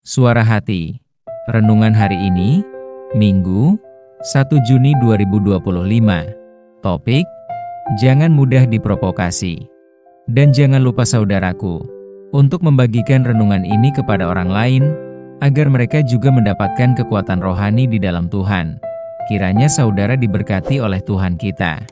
Suara Hati. Renungan hari ini, Minggu, 1 Juni 2025. Topik, jangan mudah diprovokasi. Dan jangan lupa saudaraku, untuk membagikan renungan ini kepada orang lain, agar mereka juga mendapatkan kekuatan rohani di dalam Tuhan. Kiranya saudara diberkati oleh Tuhan kita.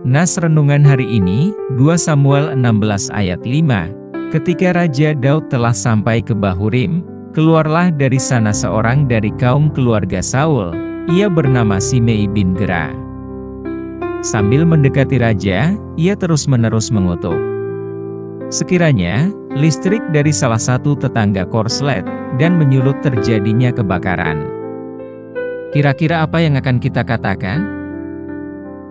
Nas renungan hari ini, 2 Samuel 16 ayat 5. Ketika Raja Daud telah sampai ke Bahurim, keluarlah dari sana seorang dari kaum keluarga Saul, ia bernama Simei bin Gera. Sambil mendekati raja, ia terus-menerus mengutuk. Sekiranya, listrik dari salah satu tetangga korslet, dan menyulut terjadinya kebakaran. Kira-kira apa yang akan kita katakan?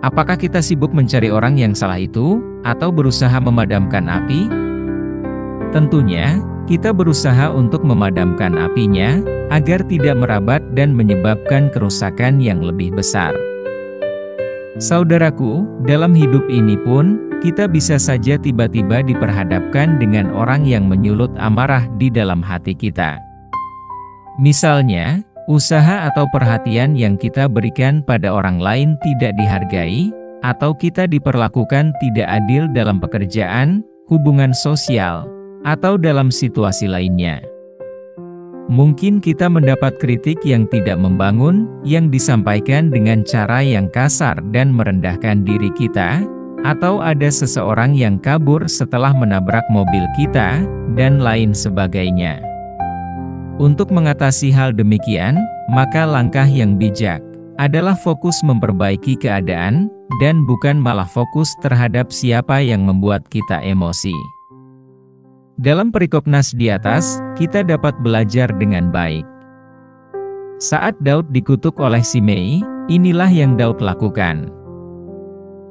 Apakah kita sibuk mencari orang yang salah itu, atau berusaha memadamkan api? Tentunya, kita berusaha untuk memadamkan apinya, agar tidak merabat dan menyebabkan kerusakan yang lebih besar. Saudaraku, dalam hidup ini pun, kita bisa saja tiba-tiba diperhadapkan dengan orang yang menyulut amarah di dalam hati kita. Misalnya, usaha atau perhatian yang kita berikan pada orang lain tidak dihargai, atau kita diperlakukan tidak adil dalam pekerjaan, hubungan sosial, atau dalam situasi lainnya. Mungkin kita mendapat kritik yang tidak membangun, yang disampaikan dengan cara yang kasar dan merendahkan diri kita, atau ada seseorang yang kabur setelah menabrak mobil kita, dan lain sebagainya. Untuk mengatasi hal demikian, maka langkah yang bijak adalah fokus memperbaiki keadaan, dan bukan malah fokus terhadap siapa yang membuat kita emosi. Dalam perikop nas di atas, kita dapat belajar dengan baik. Saat Daud dikutuk oleh Simei, inilah yang Daud lakukan.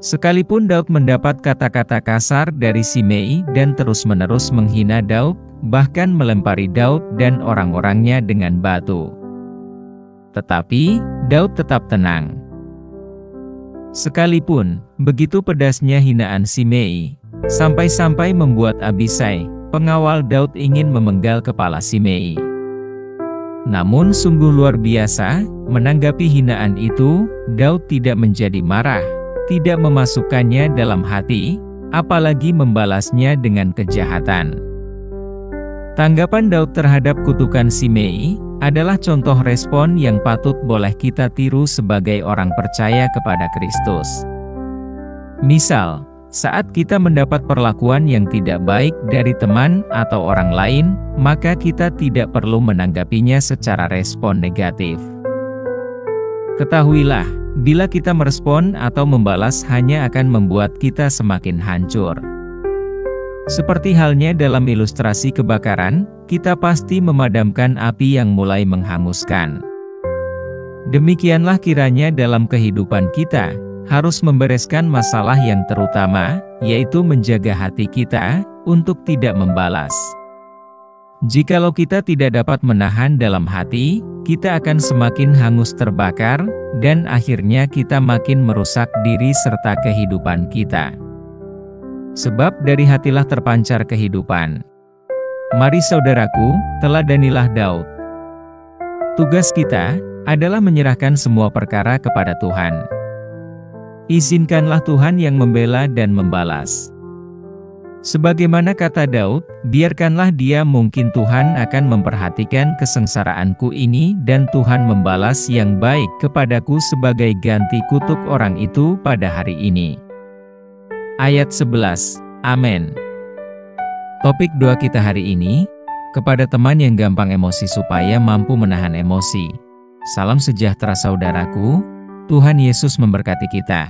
Sekalipun Daud mendapat kata-kata kasar dari Simei dan terus-menerus menghina Daud, bahkan melempari Daud dan orang-orangnya dengan batu. Tetapi, Daud tetap tenang. Sekalipun, begitu pedasnya hinaan Simei, sampai-sampai membuat Abisai, pengawal Daud, ingin memenggal kepala Simei. Namun sungguh luar biasa, menanggapi hinaan itu, Daud tidak menjadi marah, tidak memasukkannya dalam hati, apalagi membalasnya dengan kejahatan. Tanggapan Daud terhadap kutukan Simei adalah contoh respon yang patut boleh kita tiru sebagai orang percaya kepada Kristus. Misal, saat kita mendapat perlakuan yang tidak baik dari teman atau orang lain, maka kita tidak perlu menanggapinya secara respon negatif. Ketahuilah, bila kita merespon atau membalas hanya akan membuat kita semakin hancur. Seperti halnya dalam ilustrasi kebakaran, kita pasti memadamkan api yang mulai menghanguskan. Demikianlah kiranya dalam kehidupan kita, harus membereskan masalah yang terutama, yaitu menjaga hati kita, untuk tidak membalas. Jikalau kita tidak dapat menahan dalam hati, kita akan semakin hangus terbakar, dan akhirnya kita makin merusak diri serta kehidupan kita. Sebab dari hatilah terpancar kehidupan. Mari saudaraku, teladanilah Daud. Tugas kita adalah menyerahkan semua perkara kepada Tuhan. Izinkanlah Tuhan yang membela dan membalas. Sebagaimana kata Daud, biarkanlah dia, mungkin Tuhan akan memperhatikan kesengsaraanku ini dan Tuhan membalas yang baik kepadaku sebagai ganti kutuk orang itu pada hari ini. Ayat 11, Amin. Topik doa kita hari ini, kepada teman yang gampang emosi supaya mampu menahan emosi. Salam sejahtera saudaraku, Tuhan Yesus memberkati kita.